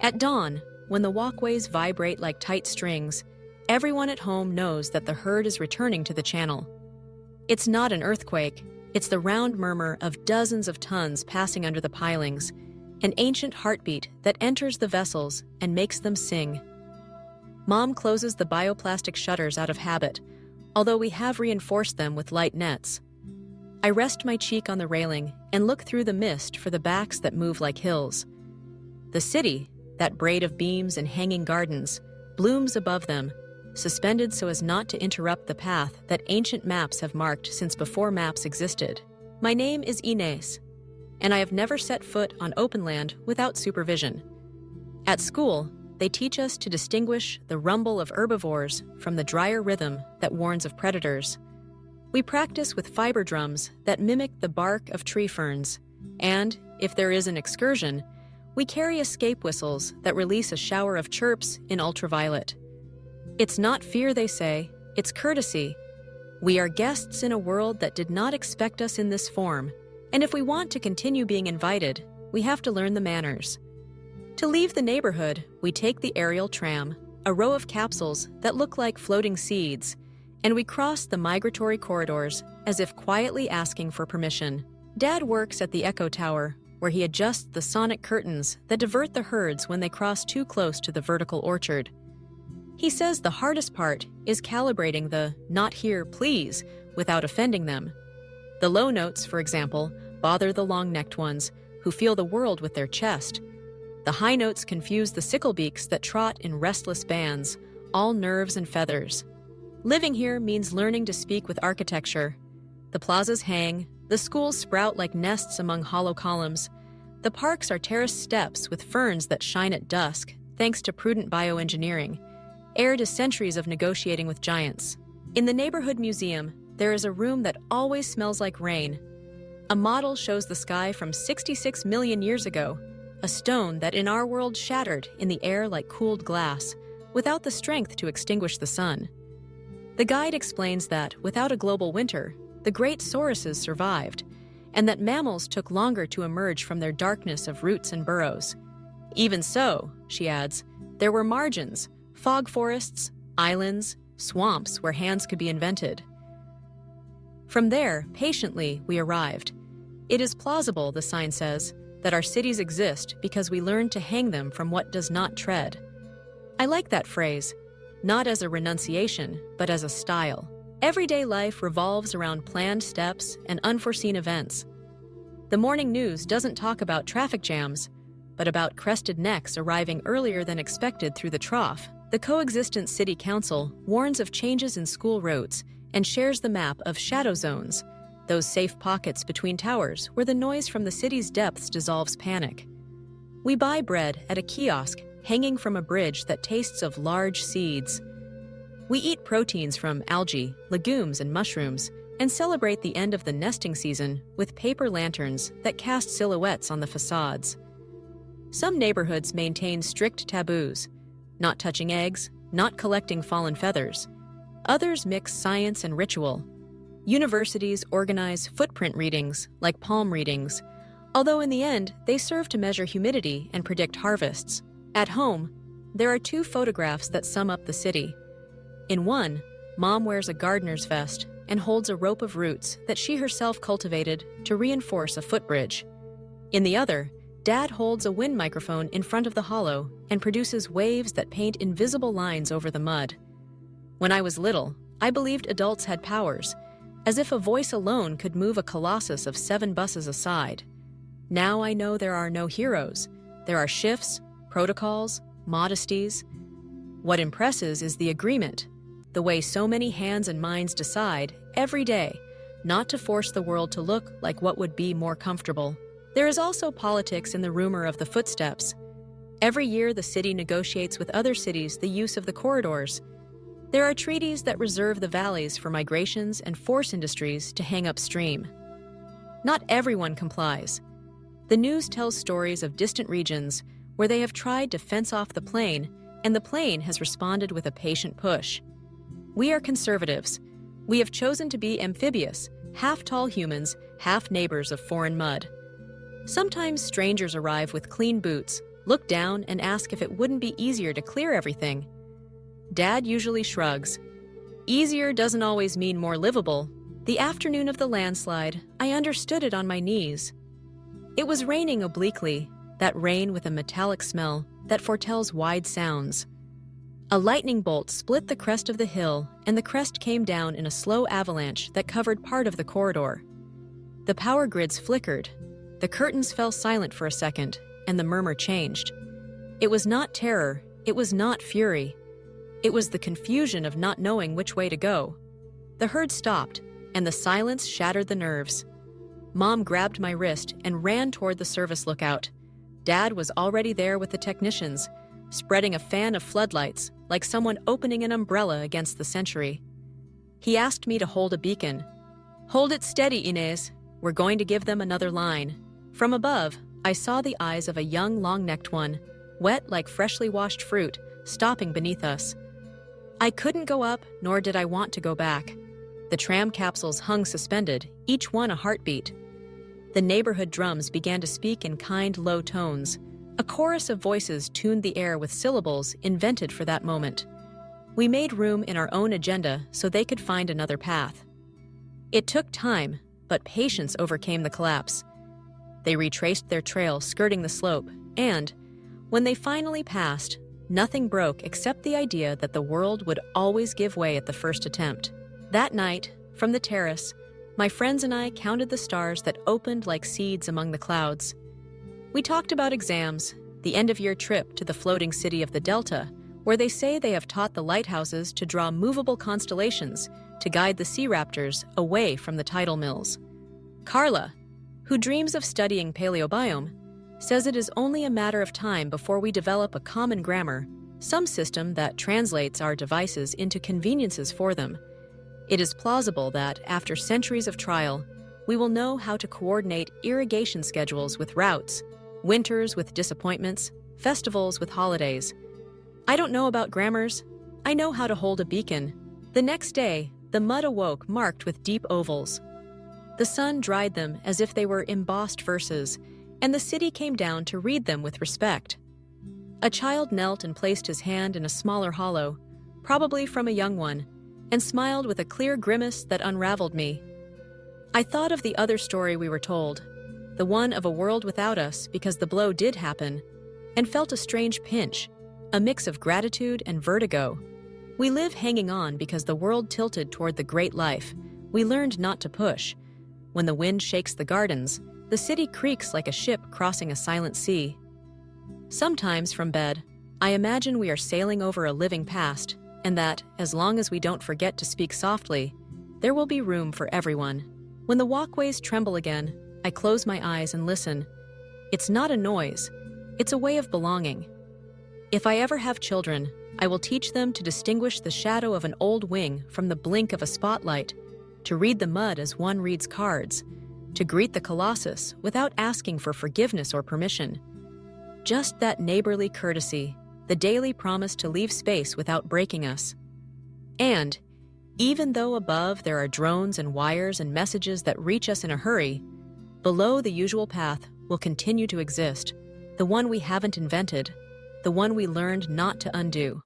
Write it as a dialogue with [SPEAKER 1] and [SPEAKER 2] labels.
[SPEAKER 1] At dawn, when the walkways vibrate like tight strings, everyone at home knows that the herd is returning to the channel. It's not an earthquake, it's the round murmur of dozens of tons passing under the pilings, an ancient heartbeat that enters the vessels and makes them sing. Mom closes the bioplastic shutters out of habit, although we have reinforced them with light nets. I rest my cheek on the railing and look through the mist for the backs that move like hills. The city, that braid of beams and hanging gardens, blooms above them, suspended so as not to interrupt the path that ancient maps have marked since before maps existed. My name is Inés, and I have never set foot on open land without supervision. At school, they teach us to distinguish the rumble of herbivores from the drier rhythm that warns of predators. We practice with fiber drums that mimic the bark of tree ferns, and, if there is an excursion, we carry escape whistles that release a shower of chirps in ultraviolet. It's not fear, they say, it's courtesy. We are guests in a world that did not expect us in this form, and if we want to continue being invited, we have to learn the manners. To leave the neighborhood, we take the aerial tram, a row of capsules that look like floating seeds, and we cross the migratory corridors as if quietly asking for permission. Dad works at the Echo Tower, where he adjusts the sonic curtains that divert the herds when they cross too close to the vertical orchard. He says the hardest part is calibrating the "not here, please" without offending them. The low notes, for example, bother the long-necked ones, who feel the world with their chest. The high notes confuse the sicklebeaks that trot in restless bands, all nerves and feathers. Living here means learning to speak with architecture. The plazas hang, the schools sprout like nests among hollow columns. The parks are terraced steps with ferns that shine at dusk, thanks to prudent bioengineering, heir to centuries of negotiating with giants. In the neighborhood museum, there is a room that always smells like rain. A model shows the sky from 66 million years ago, a stone that in our world shattered in the air like cooled glass, without the strength to extinguish the sun. The guide explains that, without a global winter, the great sauruses survived, and that mammals took longer to emerge from their darkness of roots and burrows. Even so, she adds, there were margins, fog forests, islands, swamps where hands could be invented. From there, patiently, we arrived. It is plausible, the sign says, that our cities exist because we learned to hang them from what does not tread. I like that phrase, not as a renunciation, but as a style. Everyday life revolves around planned steps and unforeseen events. The morning news doesn't talk about traffic jams, but about crested necks arriving earlier than expected through the trough. The coexistent city council warns of changes in school roads and shares the map of shadow zones, those safe pockets between towers where the noise from the city's depths dissolves panic. We buy bread at a kiosk hanging from a bridge that tastes of large seeds. We eat proteins from algae, legumes, and mushrooms, and celebrate the end of the nesting season with paper lanterns that cast silhouettes on the facades. Some neighborhoods maintain strict taboos, not touching eggs, not collecting fallen feathers. Others mix science and ritual. Universities organize footprint readings, like palm readings, although in the end, they serve to measure humidity and predict harvests. At home, there are two photographs that sum up the city. In one, Mom wears a gardener's vest and holds a rope of roots that she herself cultivated to reinforce a footbridge. In the other, Dad holds a wind microphone in front of the hollow and produces waves that paint invisible lines over the mud. When I was little, I believed adults had powers, as if a voice alone could move a colossus of 7 buses aside. Now I know there are no heroes. There are shifts, protocols, modesties. What impresses is the agreement, the way so many hands and minds decide, every day, not to force the world to look like what would be more comfortable. There is also politics in the rumor of the footsteps. Every year, the city negotiates with other cities the use of the corridors. There are treaties that reserve the valleys for migrations and force industries to hang upstream. Not everyone complies. The news tells stories of distant regions where they have tried to fence off the plain, and the plain has responded with a patient push. We are conservatives. We have chosen to be amphibious, half-tall humans, half neighbors of foreign mud. Sometimes strangers arrive with clean boots, look down, and ask if it wouldn't be easier to clear everything. Dad usually shrugs. Easier doesn't always mean more livable. The afternoon of the landslide, I understood it on my knees. It was raining obliquely, that rain with a metallic smell that foretells wide sounds. A lightning bolt split the crest of the hill, and the crest came down in a slow avalanche that covered part of the corridor. The power grids flickered. The curtains fell silent for a second, and the murmur changed. It was not terror, it was not fury. It was the confusion of not knowing which way to go. The herd stopped, and the silence shattered the nerves. Mom grabbed my wrist and ran toward the service lookout. Dad was already there with the technicians, spreading a fan of floodlights, like someone opening an umbrella against the century. He asked me to hold a beacon. "Hold it steady, Inés. We're going to give them another line." From above, I saw the eyes of a young, long-necked one, wet like freshly washed fruit, stopping beneath us. I couldn't go up, nor did I want to go back. The tram capsules hung suspended, each one a heartbeat. The neighborhood drums began to speak in kind, low tones. A chorus of voices tuned the air with syllables invented for that moment. We made room in our own agenda so they could find another path. It took time, but patience overcame the collapse. They retraced their trail, skirting the slope, and, when they finally passed, nothing broke except the idea that the world would always give way at the first attempt. That night, from the terrace, my friends and I counted the stars that opened like seeds among the clouds. We talked about exams, the end-of-year trip to the floating city of the Delta, where they say they have taught the lighthouses to draw movable constellations to guide the sea raptors away from the tidal mills. Carla, who dreams of studying paleobiome, says it is only a matter of time before we develop a common grammar, some system that translates our devices into conveniences for them. It is plausible that, after centuries of trial, we will know how to coordinate irrigation schedules with routes, winters with disappointments, festivals with holidays. I don't know about grammars. I know how to hold a beacon. The next day, the mud awoke marked with deep ovals. The sun dried them as if they were embossed verses, and the city came down to read them with respect. A child knelt and placed his hand in a smaller hollow, probably from a young one, and smiled with a clear grimace that unraveled me. I thought of the other story we were told, the one of a world without us because the blow did happen, and felt a strange pinch, a mix of gratitude and vertigo. We live hanging on because the world tilted toward the great life. We learned not to push. When the wind shakes the gardens, the city creaks like a ship crossing a silent sea. Sometimes from bed, I imagine we are sailing over a living past, and that, as long as we don't forget to speak softly, there will be room for everyone. When the walkways tremble again, I close my eyes and listen. It's not a noise, it's a way of belonging. If I ever have children, I will teach them to distinguish the shadow of an old wing from the blink of a spotlight, to read the mud as one reads cards, to greet the colossus without asking for forgiveness or permission. Just that neighborly courtesy, the daily promise to leave space without breaking us. And, even though above there are drones and wires and messages that reach us in a hurry, below the usual path will continue to exist, the one we haven't invented, the one we learned not to undo.